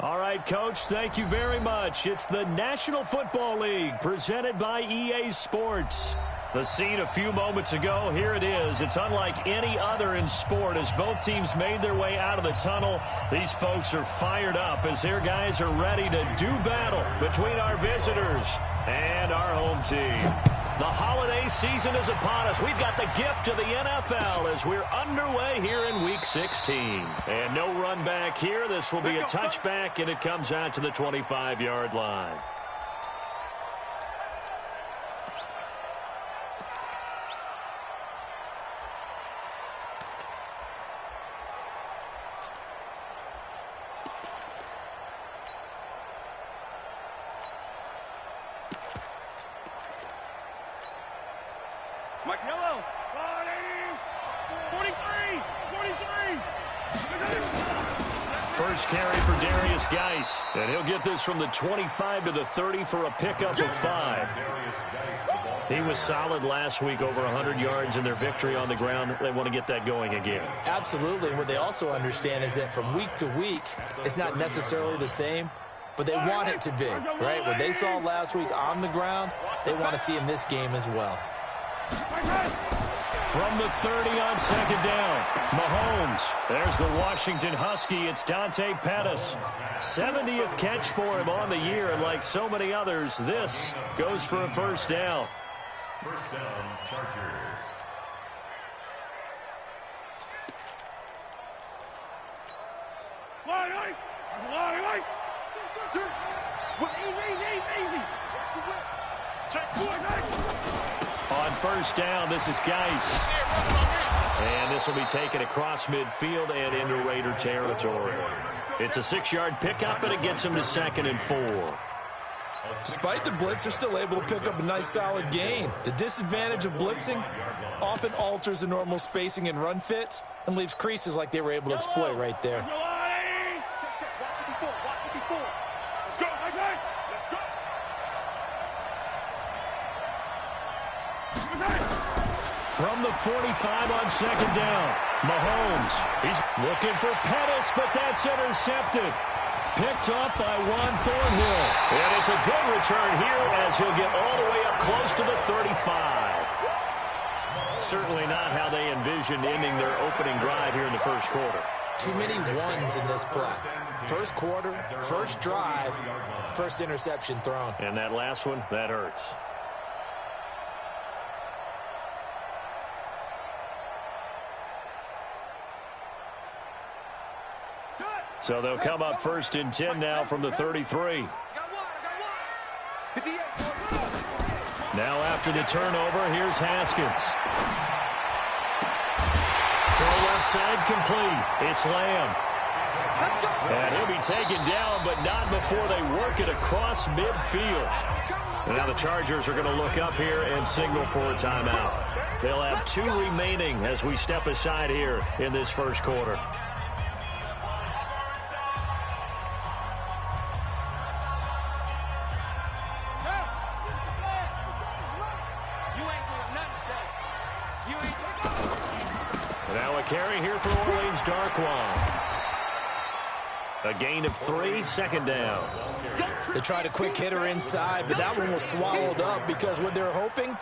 All right, Coach, thank you very much. It's the National Football League presented by EA Sports. The scene a few moments ago, here it is. It's unlike any other in sport as both teams made their way out of the tunnel. These folks are fired up as their guys are ready to do battle between our visitors and our home team. The holiday season is upon us. We've got the gift of the NFL as we're underway here in Week 16. And no run back here. This will be a touchback, and it comes out to the 25-yard line. Yellow, 43. First carry for Darius Geis, and he'll get this from the 25 to the 30 for a pickup of 5. He was solid last week, over 100 yards in their victory on the ground. They want to get that going again. Absolutely. What they also understand is that from week to week, it's not necessarily the same, but they want it to be, right? What they saw last week on the ground, they want to see in this game as well. From the 30 on second down, Mahomes. There's the Washington Husky. It's Dante Pettis. 70th catch for him on the year, and like so many others, this goes for a first down. First down, Chargers. On first down, this is Geis. And this will be taken across midfield and into Raider territory. It's a 6-yard pickup, and it gets him to 2nd and 4. Despite the blitz, they're still able to pick up a nice, solid gain. The disadvantage of blitzing often alters the normal spacing and run fits and leaves creases like they were able to exploit right there. From the 45 on second down, Mahomes. He's looking for Pettis, but that's intercepted. Picked up by Juan Thornhill. And it's a good return here as he'll get all the way up close to the 35. Certainly not how they envisioned ending their opening drive here in the first quarter. Too many ones in this play. First quarter, first drive, first interception thrown. And that last one, that hurts. So they'll come up 1st and 10 now from the 33. Now after the turnover, here's Haskins. Throw left side complete. It's Lamb. And he'll be taken down, but not before they work it across midfield. And now the Chargers are going to look up here and signal for a timeout. They'll have 2 remaining as we step aside here in this first quarter. Now a carry here for Orleans Darkwan. A gain of 3, second down. They tried a quick hitter inside, but that one was swallowed up because what they're hoping,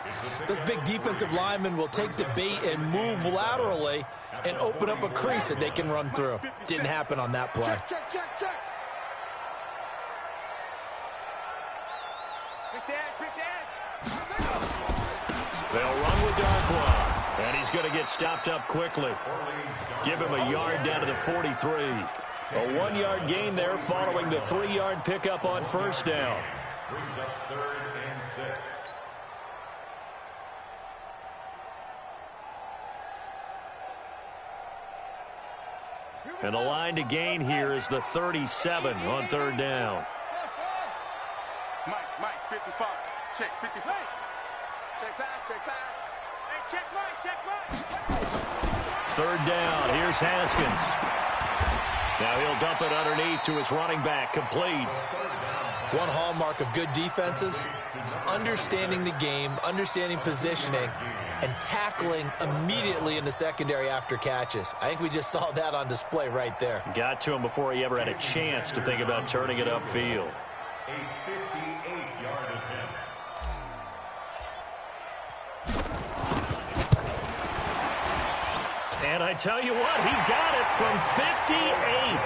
this big defensive lineman will take the bait and move laterally and open up a crease that they can run through. Didn't happen on that play. Check. Quick edge. They'll run with Darkwan, and he's going to get stopped up quickly. Give him a yard down to the 43. A 1-yard gain there following the 3-yard pickup on first down. Brings up 3rd and 6. And the line to gain here is the 37 on 3rd down. Mike, 55. Check, 55. Check pass. Hey, check Mike. 3rd down, here's Haskins. Now he'll dump it underneath to his running back, complete. One hallmark of good defenses is understanding the game, understanding positioning, and tackling immediately in the secondary after catches. I think we just saw that on display right there. Got to him before he ever had a chance to think about turning it upfield. A 58-yard attempt. And I tell you what, he got it from 58.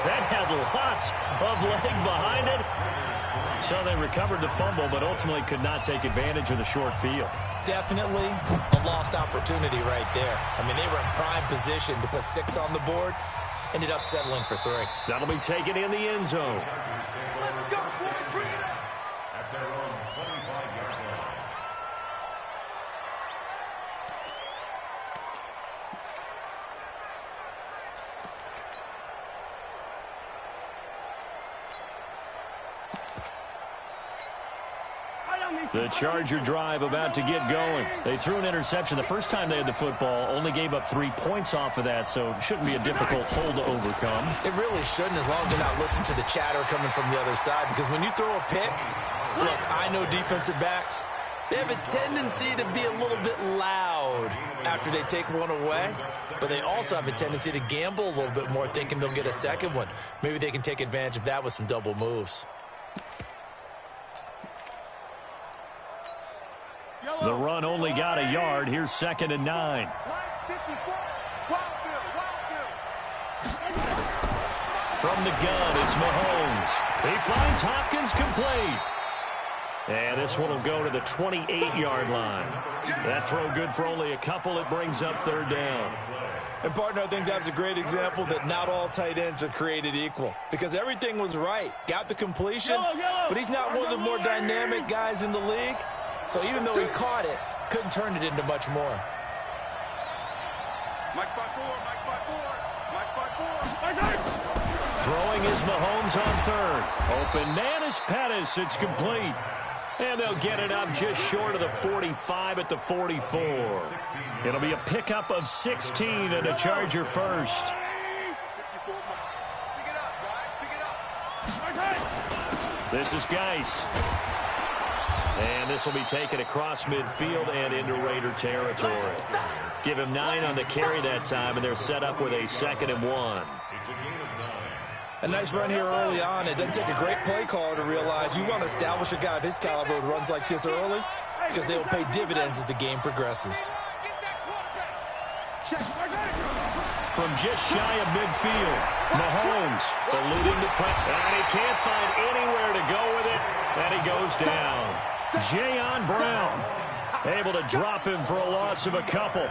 That had lots of leg behind it. So they recovered the fumble, but ultimately could not take advantage of the short field. Definitely a lost opportunity right there. I mean, they were in prime position to put 6 on the board. Ended up settling for 3. That'll be taken in the end zone. Let's go, boys. Bring it up. At their own 25-yard line. The Charger drive about to get going. They threw an interception the first time they had the football, only gave up 3 points off of that, so it shouldn't be a difficult hole to overcome. It really shouldn't, as long as you're not listening to the chatter coming from the other side, because when you throw a pick, look, I know defensive backs, they have a tendency to be a little bit loud after they take one away, but they also have a tendency to gamble a little bit more, thinking they'll get a second one. Maybe they can take advantage of that with some double moves. The run only got a yard. Here's 2nd and 9. Line 54. Wildfield. From the gun, it's Mahomes. He finds Hopkins complete. And this one will go to the 28-yard line. That throw good for only a couple. It brings up 3rd down. And, partner, I think that's a great example that not all tight ends are created equal, because everything was right. Got the completion, but he's not one of the more dynamic guys in the league. So even though he caught it, couldn't turn it into much more. Mike 5-4. Mike 5-4. Mike 5-4. Throwing is Mahomes on 3rd. Open man is Pettis. It's complete. And they'll get it up just short of the 45 at the 44. It'll be a pickup of 16 and a Charger first. 54. Pick it up, guys. Pick it up. This is Geis. And this will be taken across midfield and into Raider territory. Give him 9 on the carry that time, and they're set up with a 2nd and 1. A nice run here early on. It doesn't take a great play caller to realize you want to establish a guy of his caliber who runs like this early, because they will pay dividends as the game progresses. From just shy of midfield, Mahomes eluding the pressure. And he can't find anywhere to go with it, and he goes down. Jayon Brown able to drop him for a loss of a couple.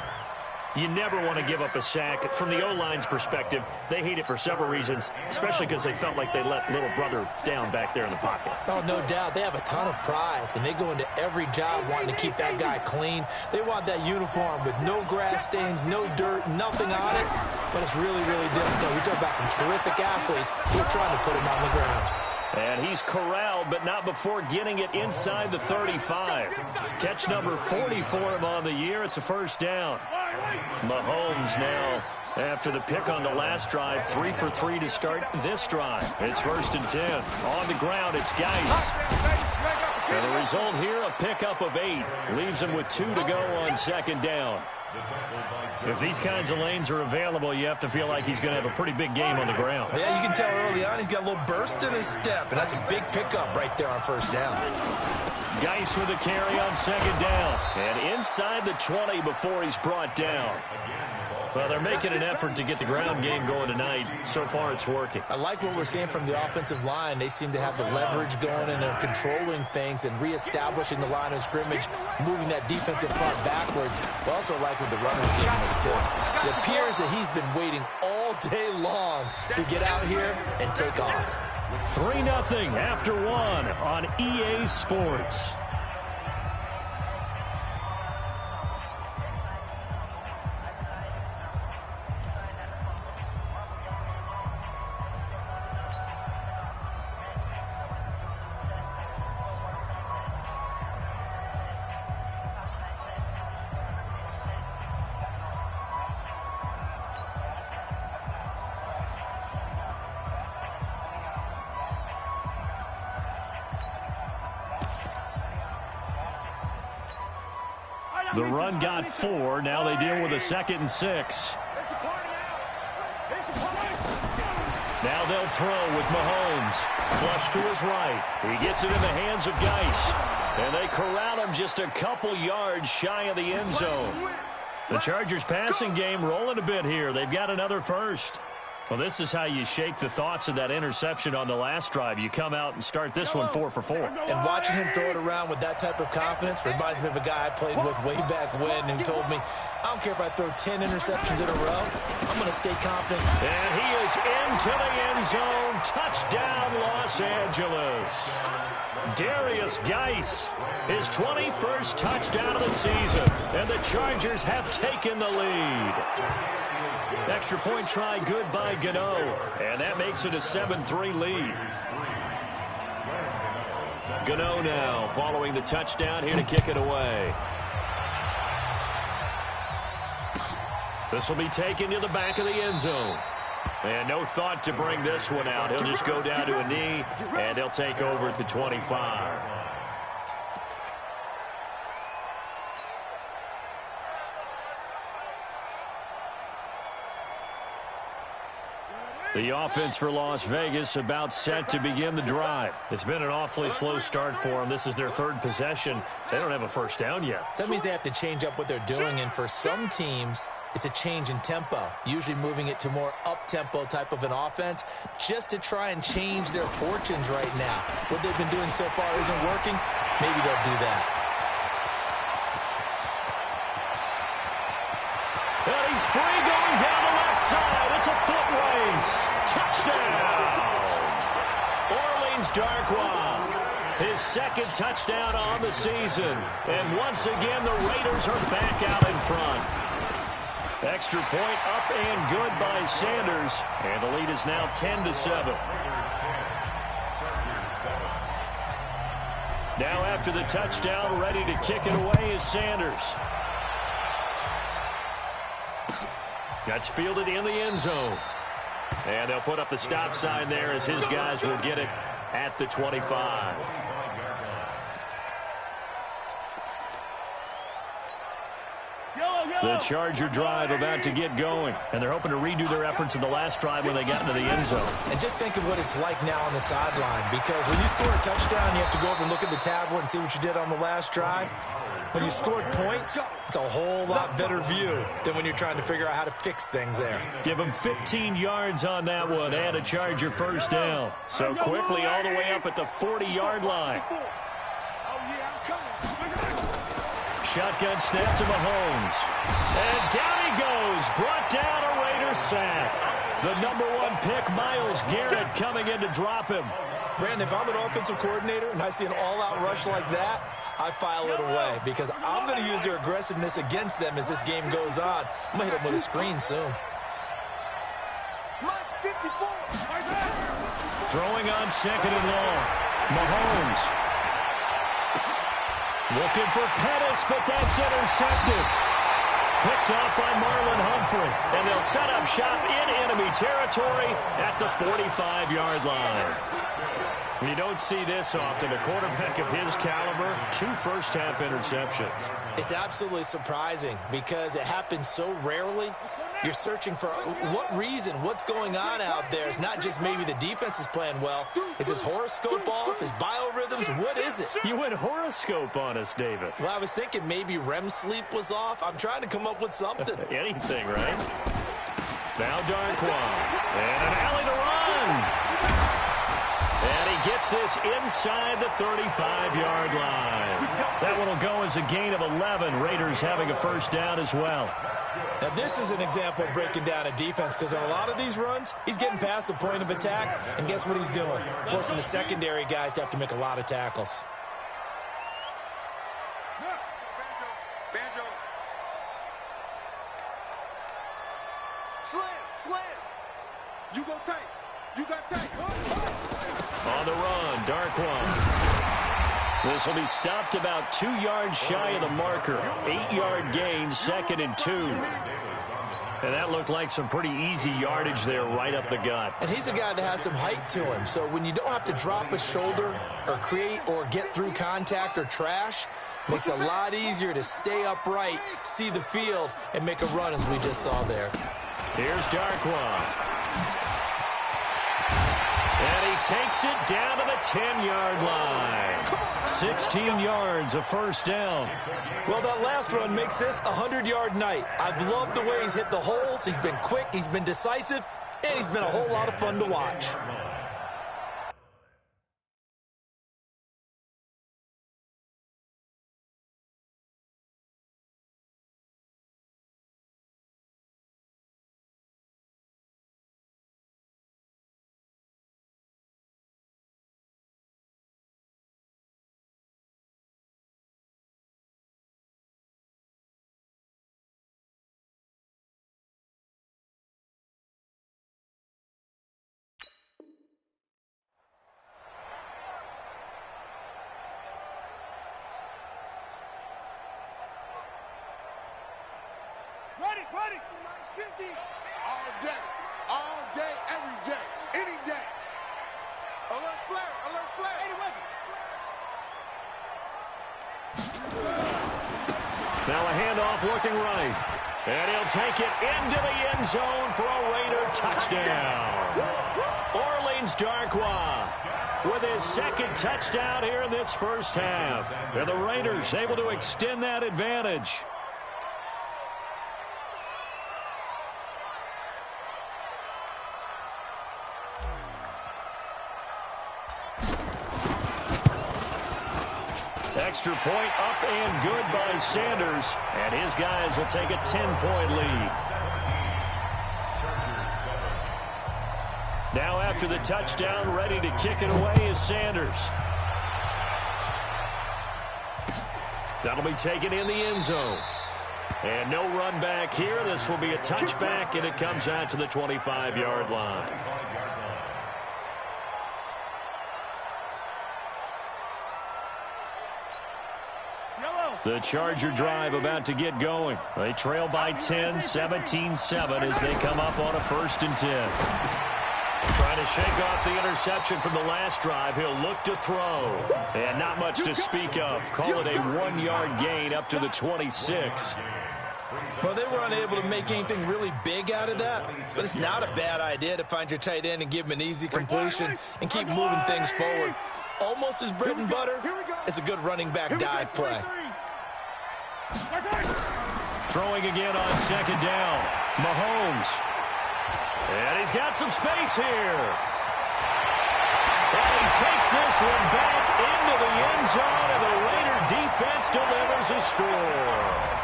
You never want to give up a sack. From the O-line's perspective, they hate it for several reasons, especially because they felt like they let little brother down back there in the pocket. Oh, no doubt. They have a ton of pride, and they go into every job wanting to keep that guy clean. They want that uniform with no grass stains, no dirt, nothing on it, but it's really, really difficult. We're talking about some terrific athletes who are trying to put him on the ground. And he's corralled, but not before getting it inside the 35. Catch number 40 for him on the year. It's a 1st down. Mahomes now, after the pick on the last drive, 3 for 3 to start this drive. It's 1st and 10. On the ground, it's Geis. And the result here, a pickup of 8. Leaves him with 2 to go on 2nd down. If these kinds of lanes are available, you have to feel like he's going to have a pretty big game on the ground. Yeah, you can tell early on he's got a little burst in his step, and that's a big pickup right there on 1st down. Geis with a carry on 2nd down. And inside the 20 before he's brought down. Well, they're making an effort to get the ground game going tonight. So far, it's working. I like what we're seeing from the offensive line. They seem to have the leverage going and they're controlling things and reestablishing the line of scrimmage, moving that defensive front backwards. But also like what the runner's giving us, too. It appears that he's been waiting all day long to get out here and take off. 3-0 after 1 on EA Sports. The run got 4. Now they deal with a 2nd and 6. Now they'll throw with Mahomes. Flush to his right. He gets it in the hands of Geis. And they corral him just a couple yards shy of the end zone. The Chargers passing game rolling a bit here. They've got another first. Well, this is how you shake the thoughts of that interception on the last drive. You come out and start this one 4 for 4. And watching him throw it around with that type of confidence reminds me of a guy I played with way back when who told me, I don't care if I throw 10 interceptions in a row, I'm going to stay confident. And he is into the end zone. Touchdown, Los Angeles. Darius Geis, his 21st touchdown of the season. And the Chargers have taken the lead. Extra point try good by Gano. And that makes it a 7-3 lead. Gano now following the touchdown here to kick it away. This will be taken to the back of the end zone. And no thought to bring this one out. He'll just go down to a knee, and they'll take over at the 25. The offense for Las Vegas about set to begin the drive. It's been an awfully slow start for them. This is their 3rd possession. They don't have a first down yet. So that means they have to change up what they're doing, and for some teams, it's a change in tempo, usually moving it to more up-tempo type of an offense just to try and change their fortunes right now. What they've been doing so far isn't working. Maybe they'll do that. And he's free going down the left side. It's a foot race. Touchdown. Orleans Darkwa. His 2nd touchdown on the season. And once again, the Raiders are back out in front. Extra point up and good by Sanders. And the lead is now 10-7. Now after the touchdown, ready to kick it away is Sanders. That's fielded in the end zone. And they'll put up the stop sign there as his guys will get it at the 25. The Charger drive about to get going. And they're hoping to redo their efforts in the last drive when they got into the end zone. And just think of what it's like now on the sideline. Because when you score a touchdown, you have to go over and look at the tablet and see what you did on the last drive. When you scored points, it's a whole lot better view than when you're trying to figure out how to fix things there. Give them 15 yards on that one and a Charger first down. So quickly all the way up at the 40-yard line. Shotgun snap to Mahomes. And down he goes. Brought down a Raiders sack. The #1 pick, Myles Garrett, coming in to drop him. Brandon, if I'm an offensive coordinator and I see an all-out rush like that, I file it away because I'm going to use their aggressiveness against them as this game goes on. I'm going to hit them with a screen soon. Throwing on 2nd and long. Mahomes. Looking for Pettis, but that's intercepted. Picked off by Marlon Humphrey. And they'll set up shop in enemy territory at the 45-yard line. You don't see this often. A quarterback of his caliber, 2 first-half interceptions. It's absolutely surprising because it happens so rarely. You're searching for what reason, what's going on out there. It's not just maybe the defense is playing well. Is his horoscope off? His biorhythms? What is it? You went horoscope on us, David. Well, I was thinking maybe REM sleep was off. I'm trying to come up with something. Anything, right? Now Darkwa. And an alley to run. And he gets this inside the 35-yard line. That one will go as a gain of 11. Raiders having a first down as well. Now, this is an example of breaking down a defense because on a lot of these runs, he's getting past the point of attack, and guess what he's doing? Forcing the secondary guys to have to make a lot of tackles. Banjo. Slam. You go tight. You got tight. On the run, Darkwa. This will be stopped about 2 yards shy of the marker. 8-yard gain, 2nd and 2. And that looked like some pretty easy yardage there right up the gut. And he's a guy that has some height to him. So when you don't have to drop a shoulder or create or get through contact or trash, Makes it a lot easier to stay upright, see the field, and make a run as we just saw there. Here's Darkwa. And he takes it down to the 10-yard line. 16 yards, a first down. Well, that last run makes this a 100-yard night. I've loved the way he's hit the holes. He's been quick, he's been decisive, and he's been a whole lot of fun to watch. Ready. 50. All day, every day, any day. Alert flare. Any weapon. Now a handoff looking right. And he'll take it into the end zone for a Raider touchdown. Orleans Darkwa with his second touchdown here in this first half. And the Raiders able to extend that advantage. Extra point up and good by Sanders. And his guys will take a 10-point lead. Now after the touchdown, ready to kick it away is Sanders. That'll be taken in the end zone. And no run back here. This will be a touchback, and it comes out to the 25-yard line. The Charger drive about to get going. They trail by 10, 17-7 as they come up on a 1st and 10. Trying to shake off the interception from the last drive. He'll look to throw. And not much to speak of. Call it a 1-yard gain up to the 26. Well, they were unable to make anything really big out of that, but it's not a bad idea to find your tight end and give him an easy completion and keep moving things forward. Almost as bread and butter, it's a good running back dive play. Throwing again on 2nd down. Mahomes. And he's got some space here. And he takes this one back into the end zone, and the Raider defense delivers a score.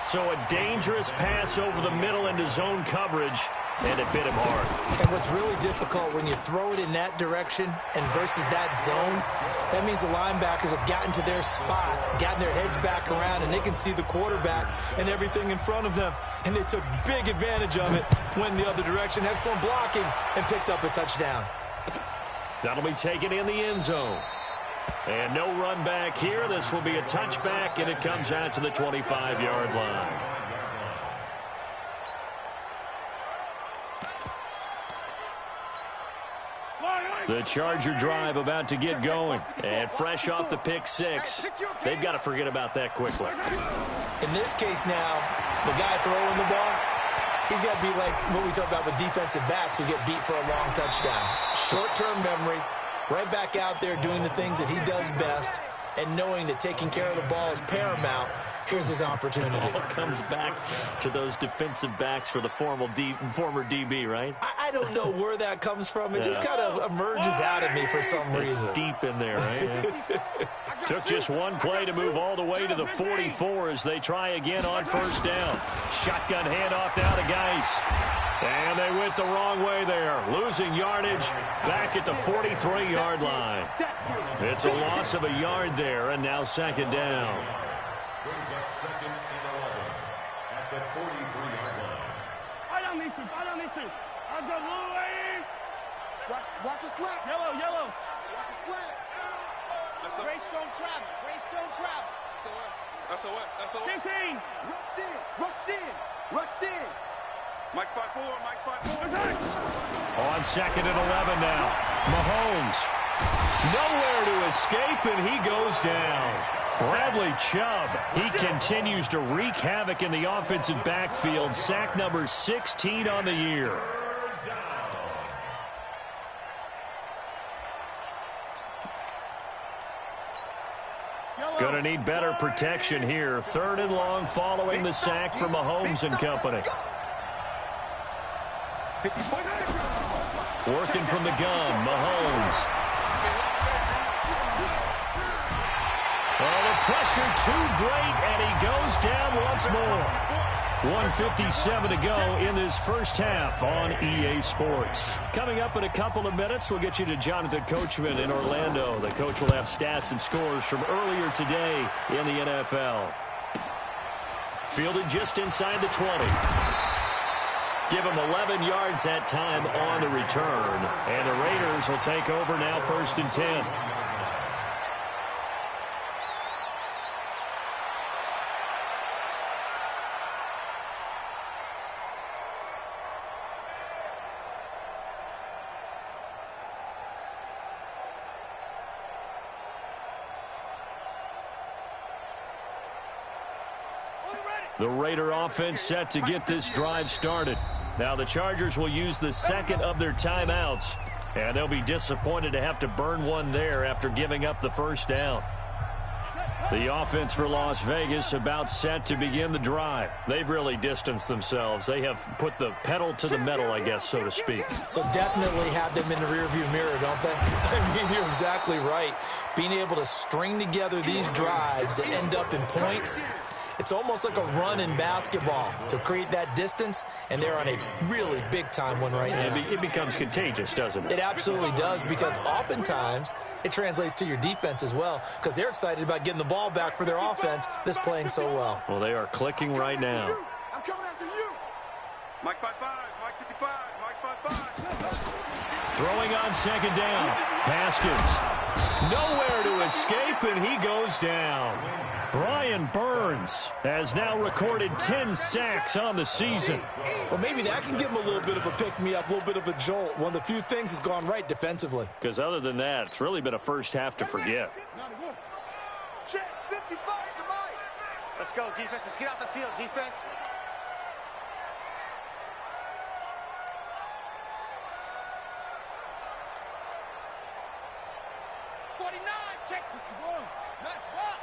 So a dangerous pass over the middle into zone coverage, and it bit him hard. And what's really difficult when you throw it in that direction and versus that zone, that means the linebackers have gotten to their spot, gotten their heads back around, and they can see the quarterback and everything in front of them. And they took big advantage of it, went the other direction, had some blocking, and picked up a touchdown. That'll be taken in the end zone. And no run back here. This will be a touchback, and it comes out to the 25-yard line. The Charger drive about to get going. And fresh off the pick six, they've got to forget about that quickly. In this case now, the guy throwing the ball, he's got to be like what we talk about with defensive backs who get beat for a long touchdown. Short-term memory, right back out there doing the things that he does best, and knowing that taking care of the ball is paramount. Here's his opportunity. It all comes back to those defensive backs for the former DB, right? I don't know where that comes from. It just kind of emerges out of me for some reason. It's deep in there, right? Yeah. Took just one play to move all the way to the 44 as they try again on 1st down. Shotgun handoff now to Geis. And they went the wrong way there. Losing yardage back at the 43-yard line. It's a loss of a yard there, and now 2nd down. Brings up 2nd and 11 at the 43-yard line. I don't need to. I'll go Louis. Watch a slap. Yellow. Watch a slap. Greystone travel. SOS. 15. Rush in. Mike 5-4. On 2nd and 11 now. Mahomes. Nowhere to escape, and he goes down. Bradley Chubb, he continues to wreak havoc in the offensive backfield. Sack number 16 on the year. Going to need better protection here. 3rd and long following the sack from Mahomes and company. Working from the gun, Mahomes. Oh, the pressure too great, and he goes down once more. 1:57 to go in this first half on EA Sports. Coming up in a couple of minutes, we'll get you to Jonathan Coachman in Orlando. The coach will have stats and scores from earlier today in the NFL. Fielded just inside the 20. Give him 11 yards that time on the return. And the Raiders will take over now 1st and 10. The Raider offense set to get this drive started. Now the Chargers will use the 2nd of their timeouts, and they'll be disappointed to have to burn one there after giving up the 1st down. The offense for Las Vegas about set to begin the drive. They've really distanced themselves. They have put the pedal to the metal, I guess, so to speak. So definitely have them in the rearview mirror, don't they? I mean, you're exactly right. Being able to string together these drives that end up in points, it's almost like a run in basketball to create that distance, and they're on a really big-time one right now. It becomes contagious, doesn't it? It absolutely does, because oftentimes it translates to your defense as well, because they're excited about getting the ball back for their offense that's playing so well. Well, they are clicking right now. I'm coming after you. Mike 5-5, Mike 55, Mike 5-5. Throwing on 2nd down. Haskins. Nowhere to escape, and he goes down. Brian Burns has now recorded 10 sacks on the season. Well, maybe that can give him a little bit of a pick-me-up, a little bit of a jolt. One of the few things that's gone right defensively. Because other than that, it's really been a first half to forget. Check 55 to Mike. Let's go, defense. Let's get out the field, defense. Check 51. Nice box.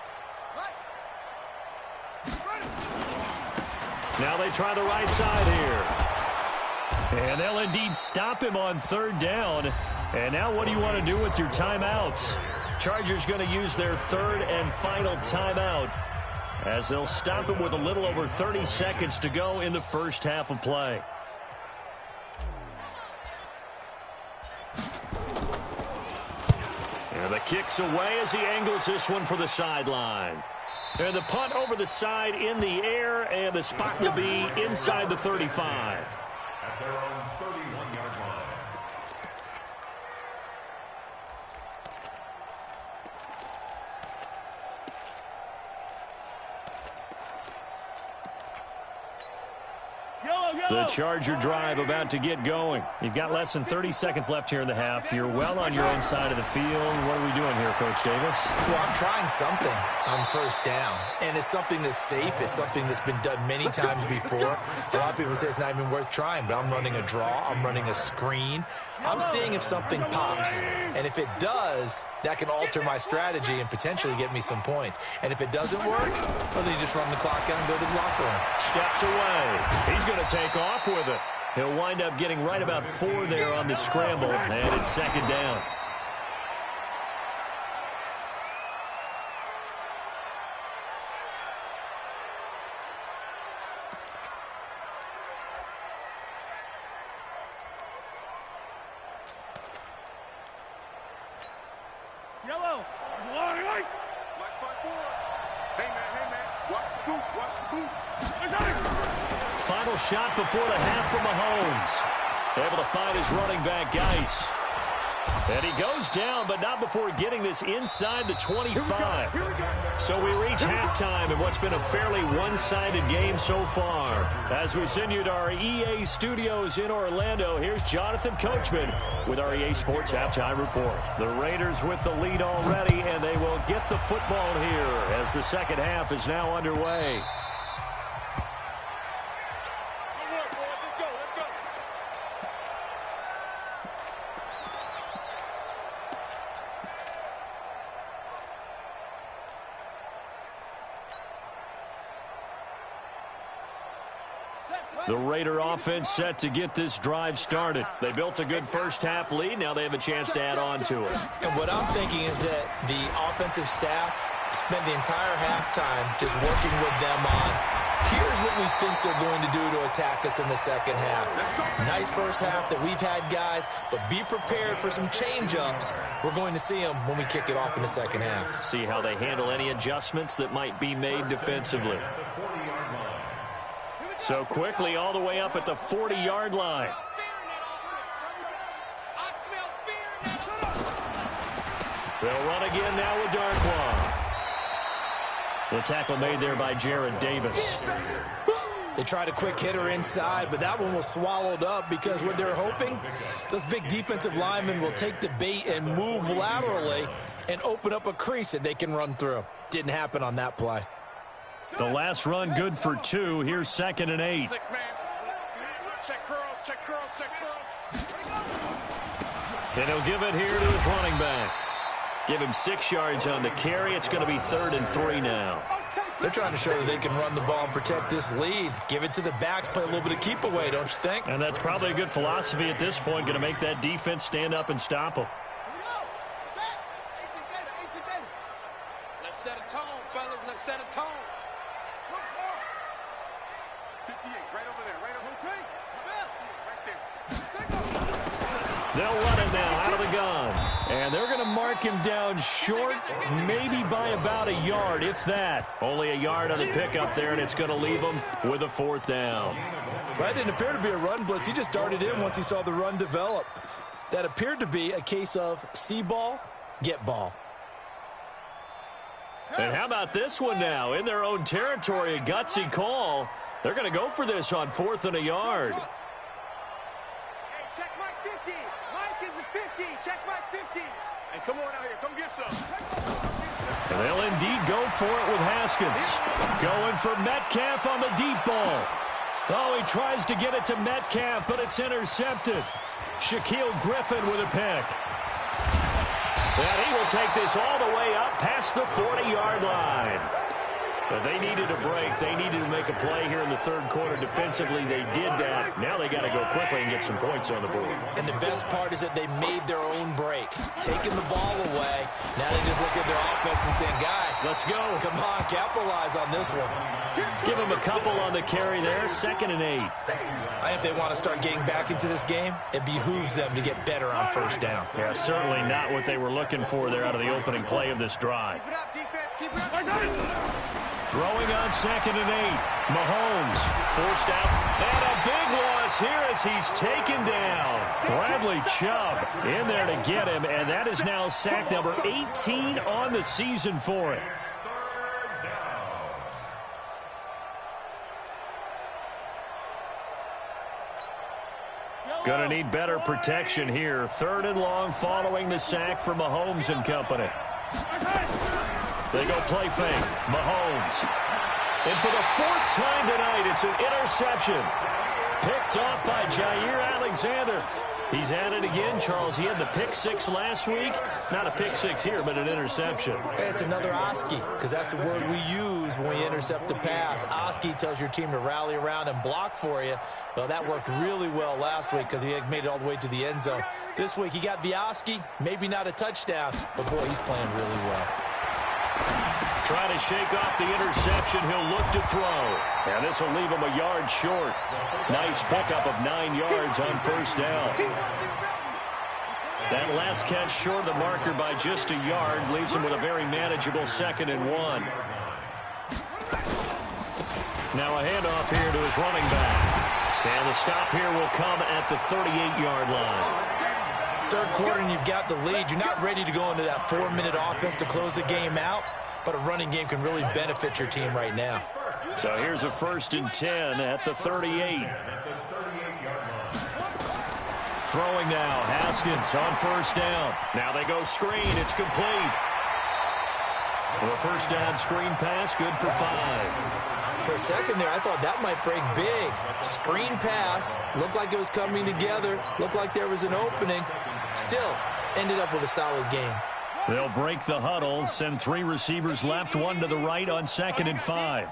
Now they try the right side here. And they'll indeed stop him on 3rd down. And now what do you want to do with your timeouts? Chargers going to use their 3rd and final timeout as they'll stop him with a little over 30 seconds to go in the first half of play. And the kick's away as he angles this one for the sideline. And the punt over the side in the air, and the spot will be inside the 35. At their own 31-yard line. The Charger drive about to get going. You've got less than 30 seconds left here in the half. You're well on your own side of the field. What are we doing here, Coach Davis? Well, I'm trying something on 1st down, and it's something that's safe. It's something that's been done many times before. A lot of people say it's not even worth trying, but I'm running a draw. I'm running a screen. I'm seeing if something pops, and if it does, that can alter my strategy and potentially get me some points. And if it doesn't work, well, then you just run the clock out and go to the locker room. Steps away. He's going to take off with it. He'll wind up getting right about 4 there on the scramble, and it's 2nd down. Yellow. Mike 5-4. Hey, man. Watch the boot. Watch the boot. Final shot before the half from Mahomes. Able to find his running back, Geis. And he goes down, but not before getting this inside the 25. So we reach halftime in what's been a fairly one-sided game so far. As we send you to our EA studios in Orlando, here's Jonathan Coachman with our EA Sports Halftime Report. The Raiders with the lead already, and they will get the football here as the second half is now underway. The Raider offense set to get this drive started. They built a good first-half lead. Now they have a chance to add on to it. And what I'm thinking is that the offensive staff spent the entire halftime just working with them on, here's what we think they're going to do to attack us in the second half. Nice first half that we've had, guys, but be prepared for some change-ups. We're going to see them when we kick it off in the second half. See how they handle any adjustments that might be made defensively. So quickly all the way up at the 40-yard line. They'll run again now with Darkwa. The tackle made there by Jared Davis. They tried a quick hitter inside, but that one was swallowed up because what they're hoping, those big defensive linemen will take the bait and move laterally and open up a crease that they can run through. Didn't happen on that play. The last run good for 2. Here's 2nd and 8. Check curls, check curls, check curls. And he'll give it here to his running back. Give him 6 yards on the carry. It's going to be 3rd and 3 now. They're trying to show that they can run the ball and protect this lead. Give it to the backs, play a little bit of keep away, don't you think? And that's probably a good philosophy at this point, going to make that defense stand up and stop them. Let's set a tone, fellas. Let's set a tone. 58, right over there, right over there. Right there. They'll run it now out of the gun. And they're going to mark him down short, maybe by about a yard, if that. Only a yard on the pickup there, and it's going to leave them with a 4th down. That didn't appear to be a run blitz. He just darted in once he saw the run develop. That appeared to be a case of see ball, get ball. And how about this one now? In their own territory, a gutsy call. They're going to go for this on 4th and a yard. Hey, check Mike 50. Mike is a 50. Check Mike 50. Hey, come on out here. Come get some. And they'll indeed go for it with Haskins. Going for Metcalf on the deep ball. Oh, he tries to get it to Metcalf, but it's intercepted. Shaquille Griffin with a pick. And he will take this all the way up past the 40-yard line. But they needed a break. They needed to make a play here in the 3rd quarter. Defensively, they did that. Now they got to go quickly and get some points on the board. And the best part is that they made their own break. Taking the ball away. Now they just look at their offense and saying, guys, let's go. Come on, capitalize on this one. Give them a couple on the carry there. 2nd and 8. I think if they want to start getting back into this game, it behooves them to get better on 1st down. Yeah, certainly not what they were looking for there out of the opening play of this drive. Keep it up, defense. Keep it up. Throwing on 2nd and 8. Mahomes forced out. And a big loss here as he's taken down. Bradley Chubb in there to get him. And that is now sack number 18 on the season for him. Going to need better protection here. 3rd and long following the sack for Mahomes and company. They go play fake. Mahomes. And for the 4th time tonight, it's an interception. Picked off by Jair Alexander. He's at it again, Charles. He had the pick 6 last week. Not a pick 6 here, but an interception. It's another Oski, because that's the word we use when we intercept a pass. Oski tells your team to rally around and block for you. Well, that worked really well last week because he had made it all the way to the end zone. This week, he got the Oski, maybe not a touchdown, but boy, he's playing really well. Trying to shake off the interception. He'll look to throw. And this will leave him a yard short. Nice pickup of 9 yards on 1st down. That last catch short of the marker by just a yard leaves him with a very manageable 2nd and 1. Now a handoff here to his running back. And the stop here will come at the 38-yard line. third quarter and you've got the lead, you're not ready to go into that 4-minute offense to close the game out, but a running game can really benefit your team right now. So here's a 1st and 10 at the 38. Throwing now, Haskins on 1st down. Now they go screen, it's complete. The 1st down screen pass, good for 5. For a second there, I thought that might break big. Screen pass, looked like it was coming together, looked like there was an opening. Still, ended up with a solid game. They'll break the huddle, send 3 receivers left, 1 to the right on 2nd and 5.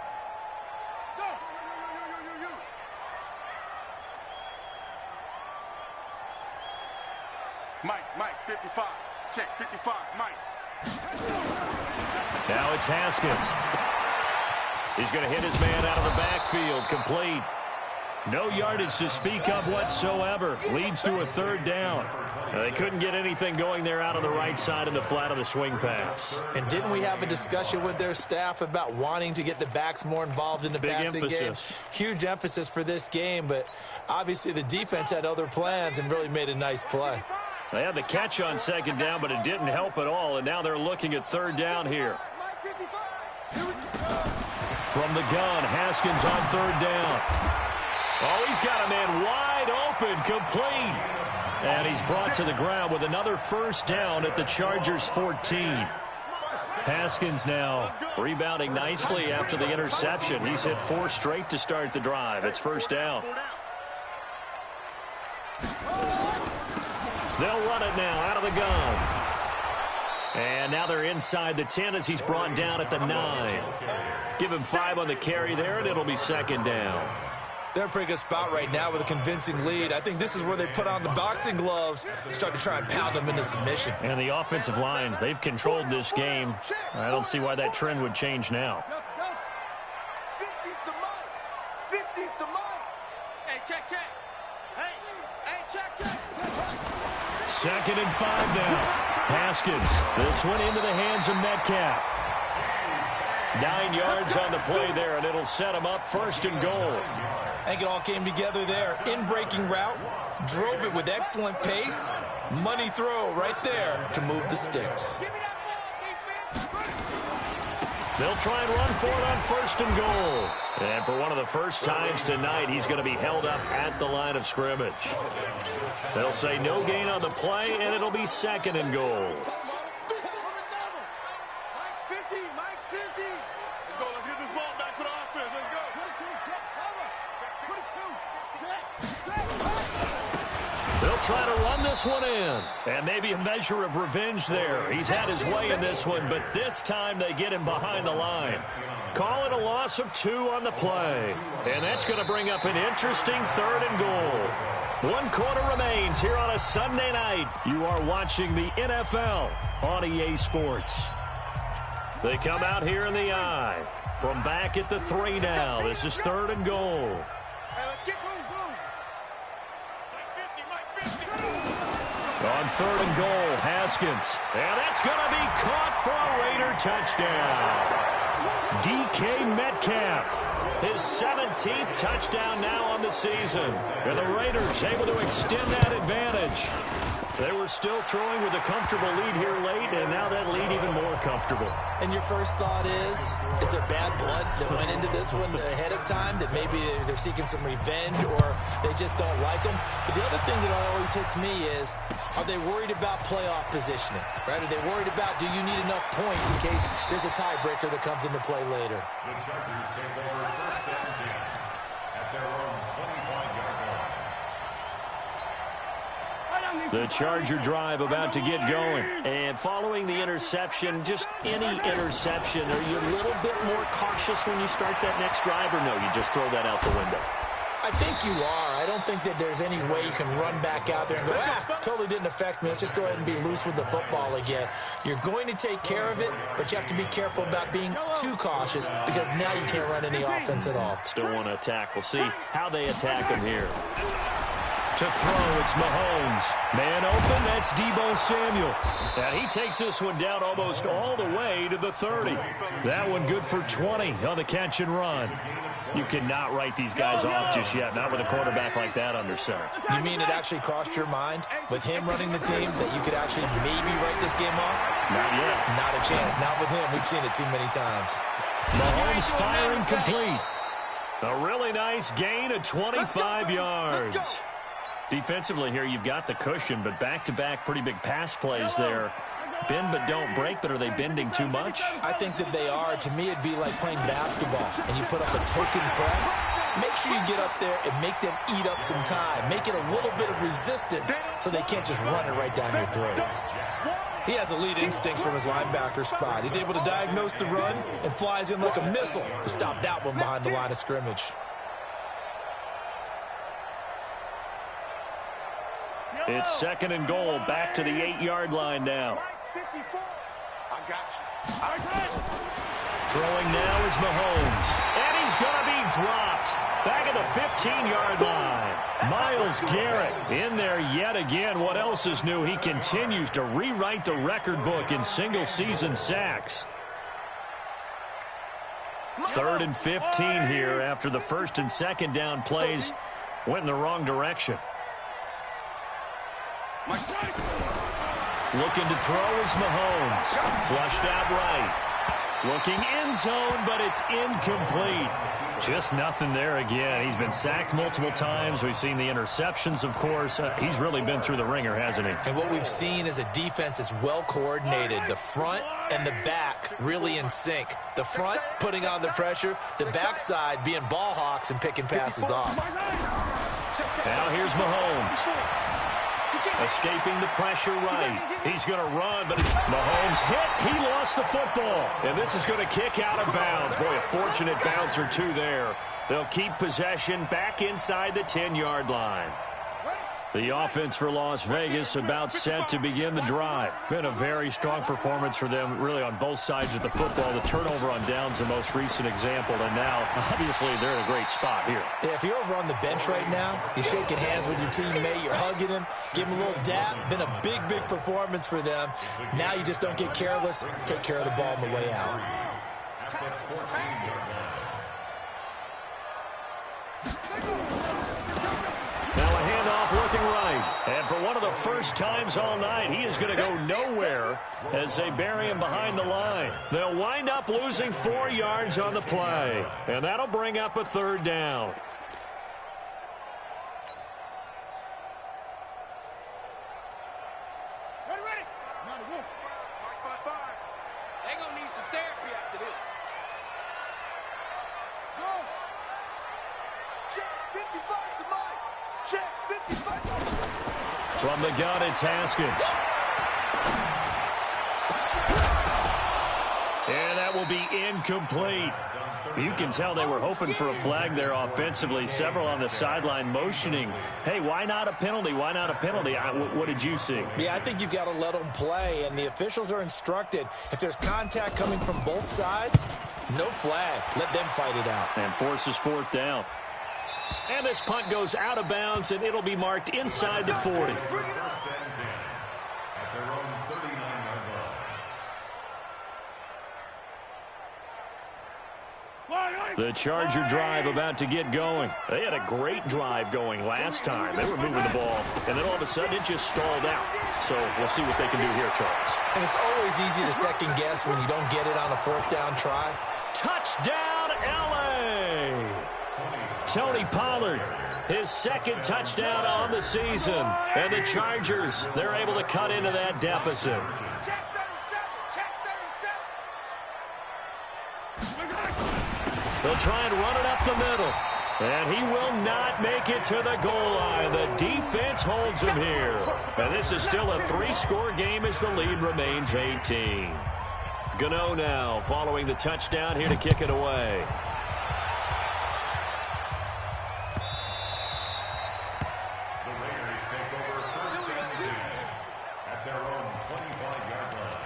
Mike, 55. Check, 55, Mike. Now it's Haskins. He's going to hit his man out of the backfield. Complete. No yardage to speak of whatsoever. Leads to a 3rd down. They couldn't get anything going there out on the right side in the flat of the swing pass. And didn't we have a discussion with their staff about wanting to get the backs more involved in the passing game? Huge emphasis for this game, but obviously the defense had other plans and really made a nice play. They had the catch on 2nd down, but it didn't help at all, and now they're looking at 3rd down here. From the gun, Haskins on 3rd down. Oh, he's got a man wide open, complete. And he's brought to the ground with another 1st down at the Chargers' 14. Haskins now rebounding nicely after the interception. He's hit 4 straight to start the drive. It's 1st down. They'll run it now out of the gun. And now they're inside the 10 as he's brought down at the 9. Give him 5 on the carry there, and it'll be 2nd down. They're in a pretty good spot right now with a convincing lead. I think this is where they put on the boxing gloves and start to try and pound them into submission. And the offensive line, they've controlled this game. I don't see why that trend would change now. 50's the Mike. 50's the Mike. Hey, check. Hey, check. 2nd and 5 now. Haskins. This one into the hands of Metcalf. 9 yards on the play there, and it'll set him up 1st and goal. I think it all came together there. In-breaking route, drove it with excellent pace. Money throw right there to move the sticks. They'll try and run for it on 1st and goal. And for one of the first times tonight, he's going to be held up at the line of scrimmage. They'll say no gain on the play, and it'll be 2nd and goal. Mike's 50. Let's go. Let's get this ball back for the offense. Let's go. They'll try to run this one in. And maybe a measure of revenge there. He's had his way in this one, but this time they get him behind the line. Call it a loss of 2 on the play. And that's going to bring up an interesting 3rd and goal. 1 quarter remains here on a Sunday night. You are watching the NFL on EA Sports. They come out here in the I. From back at the 3 now. This is 3rd and goal. Hey, let's get boom. On 3rd and goal, Haskins. And that's going to be caught for a Raider touchdown. DK Metcalf, his 17th touchdown now on the season. And the Raiders able to extend that advantage. They were still throwing with a comfortable lead here late, and now that lead even more comfortable. And your first thought is there bad blood that went into this one ahead of time, that maybe they're seeking some revenge or they just don't like them? But the other thing that always hits me is, are they worried about playoff positioning? Right? Are they worried about, do you need enough points in case there's a tiebreaker that comes into play later? The Chargers take over 1st and 10 at their own 25-yard line. The Charger drive about to get going. And following the interception, just any interception, are you a little bit more cautious when you start that next drive, or no, you just throw that out the window? I think you are. I don't think that there's any way you can run back out there and go, totally didn't affect me. Let's just go ahead and be loose with the football again. You're going to take care of it, but you have to be careful about being too cautious because now you can't run any offense at all. Still want to attack. We'll see how they attack them here. To throw, it's Mahomes. Man open, that's Deebo Samuel. And he takes this one down almost all the way to the 30. That one good for 20 on the catch and run. You cannot write these guys off just yet, not with a quarterback like that under center. You mean it actually crossed your mind with him running the team that you could actually maybe write this game off? Not yet. Not a chance. Not with him. We've seen it too many times. Mahomes firing complete. A really nice gain of 25 yards. Defensively here, you've got the cushion, but back-to-back pretty big pass plays there. Bend but don't break, but are they bending too much? I think that they are. To me, it'd be like playing basketball, and you put up a token press. Make sure you get up there and make them eat up some time. Make it a little bit of resistance so they can't just run it right down your throat. He has elite instincts from his linebacker spot. He's able to diagnose the run and flies in like a missile to stop that one behind the line of scrimmage. It's 2nd and goal, back to the 8-yard line now. I got you. Throwing now is Mahomes. And he's going to be dropped. Back at the 15-yard line. Myles Garrett in there yet again. What else is new? He continues to rewrite the record book in single-season sacks. 3rd and 15 here after the 1st and 2nd down plays went in the wrong direction. Looking to throw is Mahomes. Flushed out right. Looking end zone, but it's incomplete. Just nothing there again. He's been sacked multiple times. We've seen the interceptions, of course. He's really been through the ringer, hasn't he? And what we've seen is a defense that's well coordinated. The front and the back really in sync. The front putting on the pressure. The backside being ball hawks and picking passes off. Now here's Mahomes. Escaping the pressure right. He's going to run, but Mahomes hit. He lost the football. And this is going to kick out of bounds. Boy, a fortunate bounce or two there. They'll keep possession back inside the 10-yard line. The offense for Las Vegas about set to begin the drive. Been a very strong performance for them, really on both sides of the football. The turnover on downs, the most recent example, and now, obviously, they're in a great spot here. Yeah, if you're over on the bench right now, you're shaking hands with your teammate, you're hugging him, give him a little dap. Been a big, big performance for them. Now you just don't get careless. Take care of the ball on the way out. Looking right. And for one of the first times all night, he is going to go nowhere as they bury him behind the line. They'll wind up losing 4 yards on the play. And that'll bring up a 3rd down. Ready. Five. They're going to need some therapy after this. Go. Check 55 to Mike. Check 55. From the gun, it's Haskins. And that will be incomplete. You can tell they were hoping for a flag there offensively. Several on the sideline motioning. Hey, why not a penalty? Why not a penalty? What did you see? Yeah, I think you've got to let them play, and the officials are instructed. If there's contact coming from both sides, no flag. Let them fight it out. And forces 4th down. And this punt goes out of bounds, and it'll be marked inside the 40. The Charger drive about to get going. They had a great drive going last time. They were moving the ball, and then all of a sudden it just stalled out. So we'll see what they can do here, Charles. And it's always easy to second guess when you don't get it on a 4th down try. Touchdown, L.A. Tony Pollard, his 2nd touchdown on the season. And the Chargers, they're able to cut into that deficit. They'll try and run it up the middle. And he will not make it to the goal line. The defense holds him here. And this is still a 3-score game as the lead remains 18. Gano now following the touchdown here to kick it away. The Raiders take over 1st and 10 at their own 25-yard line.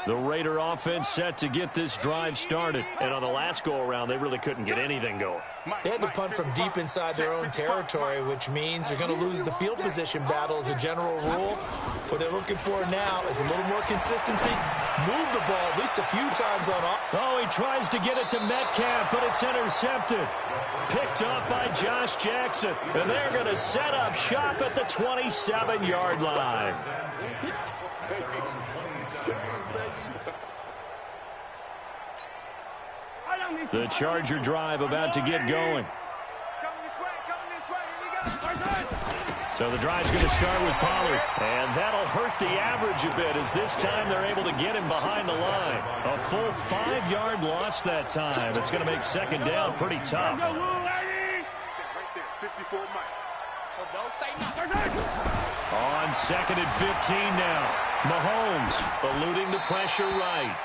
The Raider offense set to get this drive started. And on the last go-around, they really couldn't get anything going. They had to punt from deep inside their own territory, which means they're going to lose the field position battle as a general rule. What they're looking for now is a little more consistency. Move the ball at least a few times on off. Oh, he tries to get it to Metcalf, but it's intercepted. Picked up by Josh Jackson. And they're going to set up shop at the 27-yard line. The Charger drive about to get going. So the drive's going to start with Pollard. And that'll hurt the average a bit as this time they're able to get him behind the line. A full 5-yard loss that time. It's going to make second down pretty tough. On second and 15 now. Mahomes eluding the pressure right.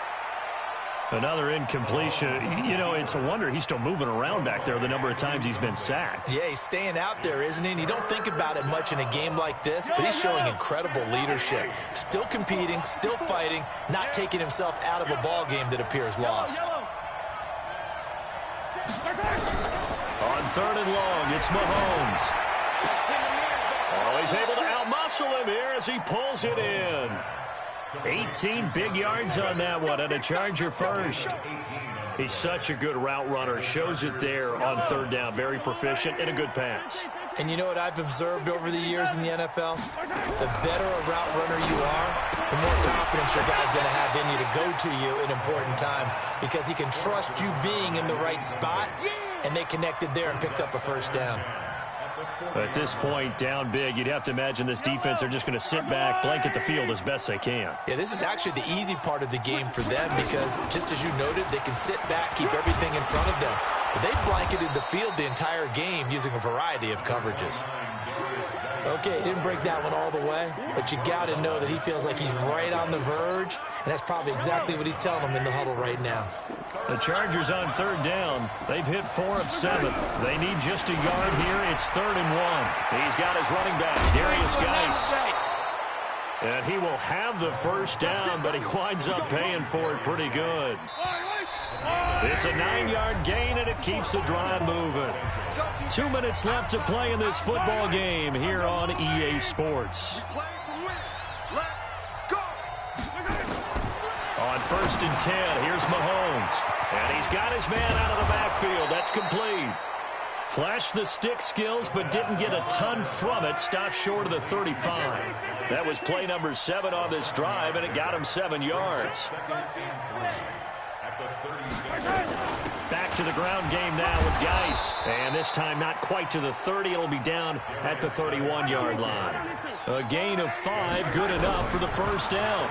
Another incompletion. You know, it's a wonder he's still moving around back there the number of times he's been sacked. Yeah, he's staying out there, isn't he? And you don't think about it much in a game like this, but he's showing incredible leadership. Still competing, still fighting, not taking himself out of a ball game that appears lost. On third and long, it's Mahomes. Oh, he's able to outmuscle him here as he pulls it in. 18 big yards on that one, and a Charger first. He's such a good route runner. Shows it there on third down. Very proficient and a good pass. And you know what I've observed over the years in the NFL? The better a route runner you are, the more confidence your guy's going to have in you to go to you in important times because he can trust you being in the right spot, and they connected there and picked up a first down. At this point, down big, you'd have to imagine this defense are just going to sit back, blanket the field as best they can. Yeah, this is actually the easy part of the game for them because, just as you noted, they can sit back, keep everything in front of them. But they've blanketed the field the entire game using a variety of coverages. Okay, he didn't break that one all the way, but you got to know that he feels like he's right on the verge, and that's probably exactly what he's telling them in the huddle right now. The Chargers on third down. They've hit 4 of 7. They need just a yard here. It's 3rd and 1. He's got his running back, Darius Geis. And he will have the first down, but he winds up paying for it pretty good. It's a 9-yard gain, and it keeps the drive moving. 2 minutes left to play in this football game here on EA Sports. On 1st and 10, here's Mahomes. And he's got his man out of the backfield. That's complete. Flashed the stick skills, but didn't get a ton from it. Stopped short of the 35. That was play number 7 on this drive, and it got him 7 yards. Back to the ground game now with Geis. And this time not quite to the 30. It'll be down at the 31-yard line. A gain of 5, good enough for the first down.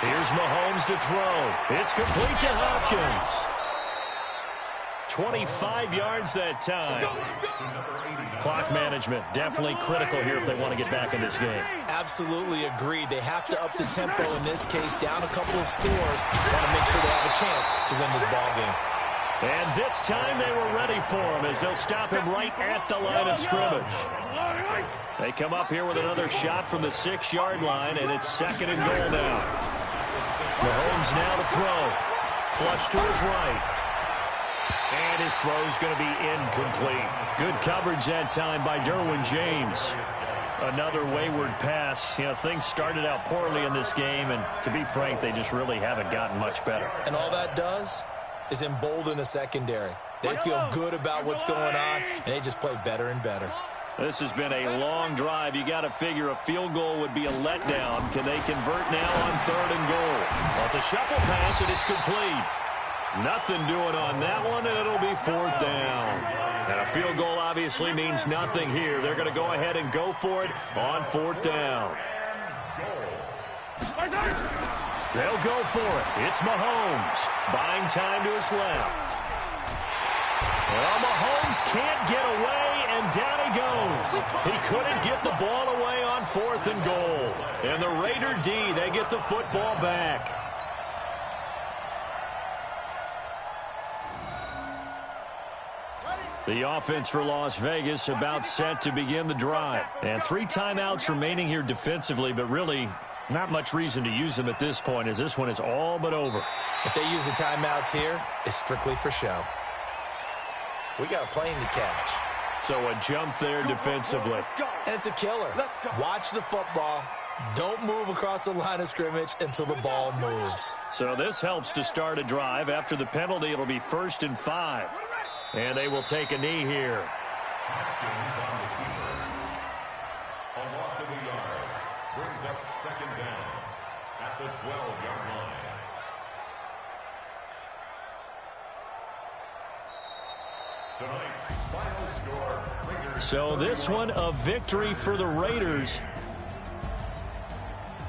Here's Mahomes to throw. It's complete to Hopkins. 25 yards that time. Clock management definitely critical here if they want to get back in this game. Absolutely agreed. They have to up the tempo in this case, down a couple of scores. Want to make sure they have a chance to win this ball game. And this time they were ready for him as they'll stop him right at the line of scrimmage. They come up here with another shot from the 6-yard line, and it's 2nd and goal now. Mahomes now to throw. Flush to his right. And his throw's going to be incomplete. Good coverage that time by Derwin James. Another wayward pass. You know, things started out poorly in this game, and to be frank, they just really haven't gotten much better. And all that does is embolden a secondary. They feel good about what's going on, and they just play better and better. This has been a long drive. You got to figure a field goal would be a letdown. Can they convert now on 3rd and goal? Well, it's a shuffle pass, and it's complete. Nothing doing on that one, and it'll be 4th down. And a field goal obviously means nothing here. They're going to go ahead and go for it on 4th down. They'll go for it. It's Mahomes. Buying time to his left. Well, Mahomes can't get away, and down he goes. He couldn't get the ball away on 4th and goal. And the Raider D, they get the football back. The offense for Las Vegas about set to begin the drive. And 3 timeouts remaining here defensively, but really Not much reason to use them at this point, as this one is all but over. If they use the timeouts here, it's strictly for show. We got a plane to catch. So a jump there defensively. And it's a killer. Watch the football. Don't move across the line of scrimmage until the ball moves. So this helps to start a drive. After the penalty, it'll be 1st and 5. And they will take a knee here. A loss of a yard brings up 2nd down at the 12-yard line. Tonight's final score. Raiders So this one a victory for the Raiders.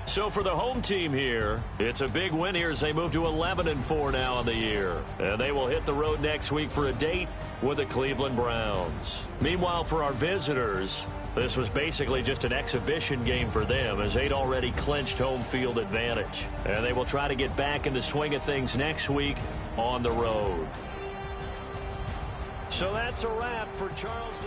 So for the home team here, it's a big win here as they move to 11-4 now in the year. And they will hit the road next week for a date with the Cleveland Browns. Meanwhile, for our visitors, this was basically just an exhibition game for them as they'd already clinched home field advantage. And they will try to get back in the swing of things next week on the road. So that's a wrap for Charles.